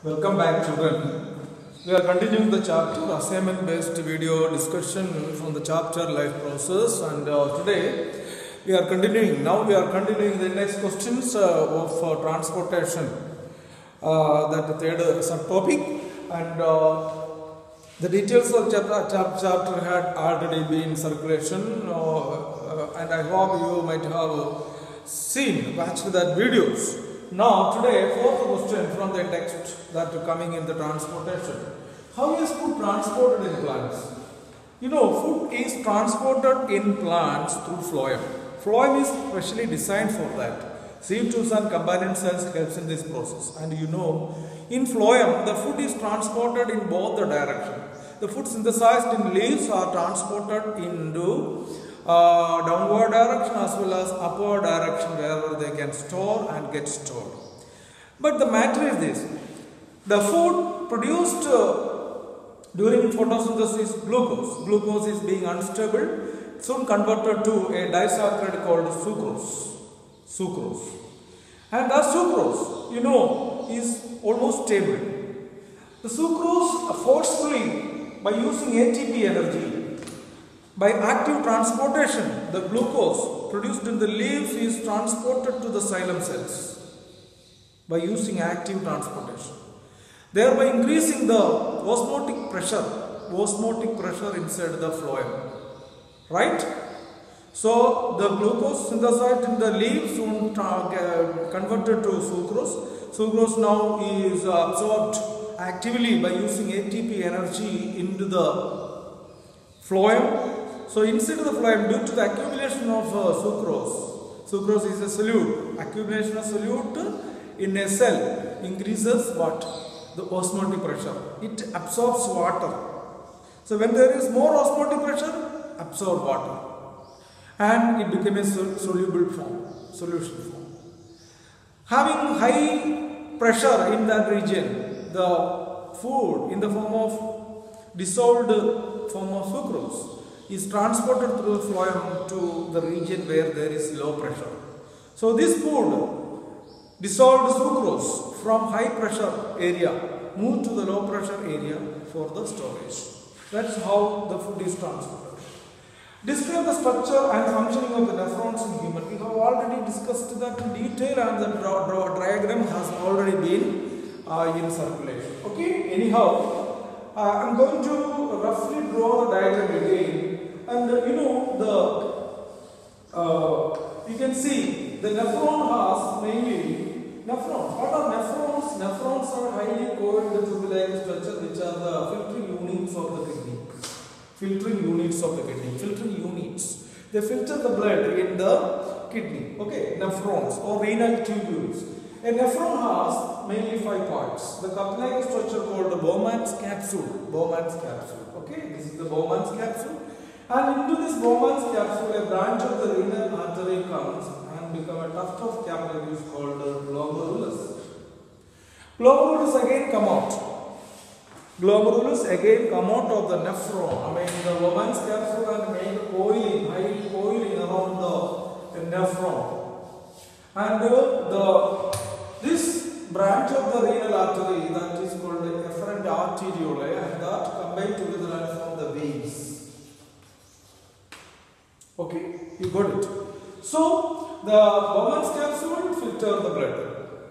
Welcome back, children. We are continuing the chapter assignment based video discussion from the chapter life process, and today we are continuing. Now we are continuing the next questions of transportation, that third subtopic, and the details of chapter had already been in circulation, and I hope you might have watched that videos. Now today, fourth question from the text that coming in the transportation. How is food transported in plants? You know, food is transported in plants through phloem. Phloem is specially designed for that. CO2 and companion cells helps in this process. And you know, in phloem, the food is transported in both the directions. The food synthesized in leaves are transported into downward direction as well as upward direction, wherever they can store and get stored. But the matter is this: the food produced during photosynthesis, glucose is being unstable, soon converted to a disaccharide called sucrose. And that sucrose, you know, is almost stable. The sucrose forcefully, by using ATP energy, by active transportation, the glucose produced in the leaves is transported to the xylem cells by using active transportation, thereby increasing the osmotic pressure inside the phloem. Right? So the glucose synthesized in the leaves soon converted to sucrose. Sucrose now is absorbed actively by using ATP energy into the phloem. So inside the phloem, due to the accumulation of sucrose is a solute. Accumulation of solute in a cell increases what? The osmotic pressure. It absorbs water. So when there is more osmotic pressure, absorb water, and it became a solution form. Having high pressure in that region, the food in the form of dissolved form of sucrose is transported through the phloem to the region where there is low pressure. So this food, dissolved sucrose from high pressure area, moved to the low pressure area for the storage. That's how the food is transported. Describe the structure and functioning of the nephrons in human. We have already discussed that in detail, and the diagram has already been in circulation. Okay, anyhow, I'm going to roughly draw the diagram again. And you know, you can see the nephron has mainly nephrons. What are nephrons? Nephrons are highly coiled tube-like structure, which are the filtering units of the kidney. Filtering units. They filter the blood in the kidney. Okay, nephrons or renal tubules. A nephron has mainly 5 parts. The cup-like structure called the Bowman's capsule. Okay, this is the Bowman's capsule. And into this Bowman's capsule, a branch of the renal artery comes and becomes a tuft of capillaries called glomerulus. Glomerulus again come out. Of the nephron. The Bowman's capsule and make high coiling around the nephron. And this branch of the renal artery, that is called the efferent arteriole, and that combine together and form the veins. Okay, you got it. So the Bowman's capsule filter the blood.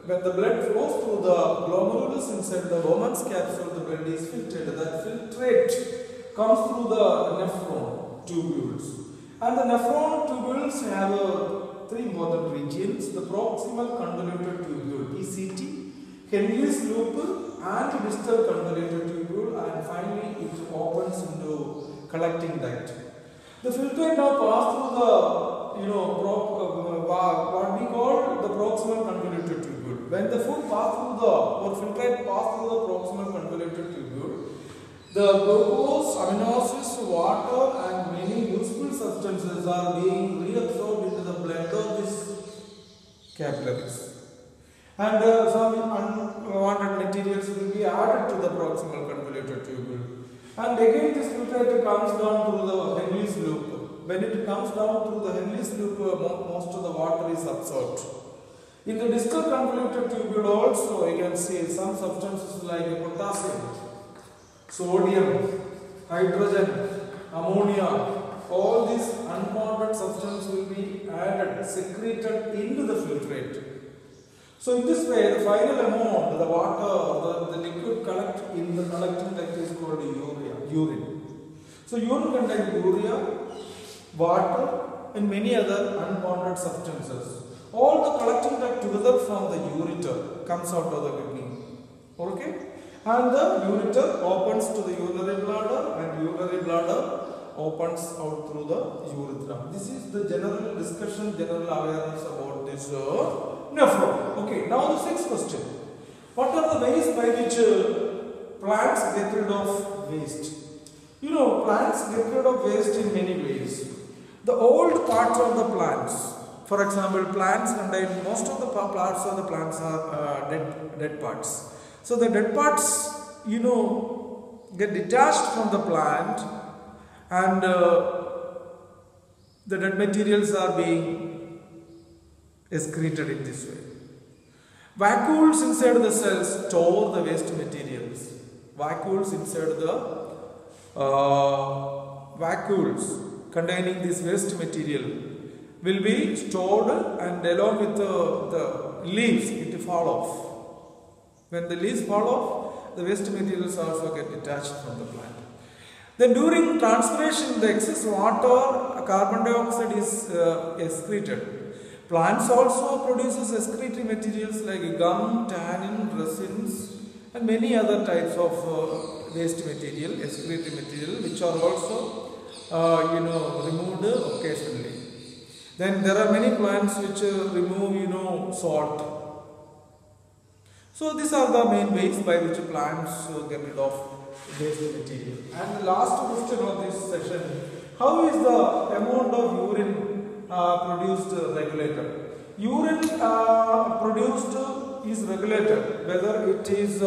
When the blood flows through the glomerulus inside the Bowman's capsule, the blood is filtered. That filtrate comes through the nephron tubules. And the nephron tubules have 3 important regions: the proximal convoluted tubule (PCT), Henle's loop, and distal convoluted tubule, and finally it opens into collecting duct. The filtrate now pass through the what we call the proximal convoluted tubule. When the food filtrate pass through the proximal convoluted tubule, the glucose, amino acids, water, and many useful substances are being reabsorbed into the blood of these capillaries. And some unwanted materials will be added to the proximal convoluted tubule. And again this filtrate comes down through the Henle's loop. When it comes down through the Henle's loop, most of the water is absorbed. In the distal convoluted tubule also you can see some substances like potassium, sodium, hydrogen, ammonia, all these unbonded substances will be added, secreted into the filtrate. So in this way, the final amount, the water, the liquid collect in the collecting duct is called urine. So urine contains urea, water and many other unbonded substances. All the collecting duct together from the ureter comes out of the kidney. Okay? And the ureter opens to the urinary bladder and urinary bladder opens out through the urethra. This is the general discussion, general awareness about this nephron. Okay, now the sixth question. What are the ways by which plants get rid of waste? You know, plants get rid of waste in many ways. The old parts of the plants, for example, plants contain, most of the parts of the plants are dead parts. So the dead parts, you know, get detached from the plant and the dead materials are being excreted in this way. Vacuoles inside the cells store the waste materials. Vacuoles inside the vacuoles containing this waste material will be stored, and along with the leaves it will fall off. When the leaves fall off, the waste materials also get detached from the plant. Then during transpiration, the excess water, carbon dioxide is excreted. Plants also produces excretory materials like gum, tannin, resins and many other types of waste material, excretory material, which are also removed occasionally. Then there are many plants which remove salt. So these are the main ways by which plants get rid of waste material. And the last question of this session: how is the amount of urine produced regulated? Urine produced is regulated, whether it is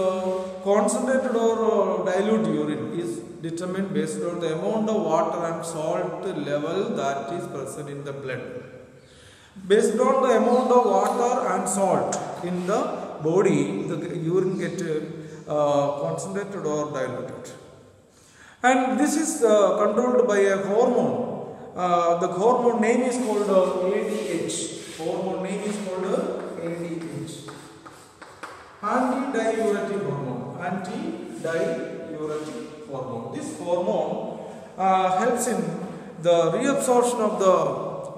concentrated or dilute urine is determined based on the amount of water and salt level that is present in the blood. Based on the amount of water and salt in the body, the urine gets concentrated or diluted. And this is controlled by a hormone. The hormone name is called ADH. Hormone name is called ADH. Antidiuretic hormone. Antidiuretic hormone. This hormone helps in the reabsorption of the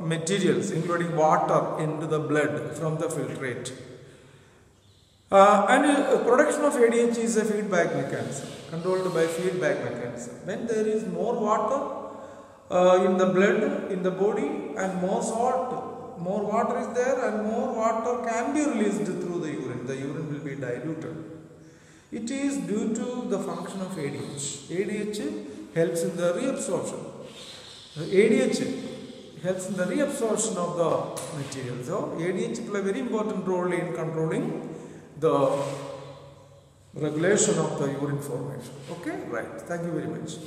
materials, including water, into the blood from the filtrate. And production of ADH is a feedback mechanism, controlled by feedback mechanism. When there is more water in the blood, in the body, and more salt, more water is there and more water can be released through the urine. The urine will be diluted. It is due to the function of ADH. ADH helps in the reabsorption. ADH helps in the reabsorption of the material. So ADH plays a very important role in controlling the regulation of the urine formation. Okay, right. Thank you very much.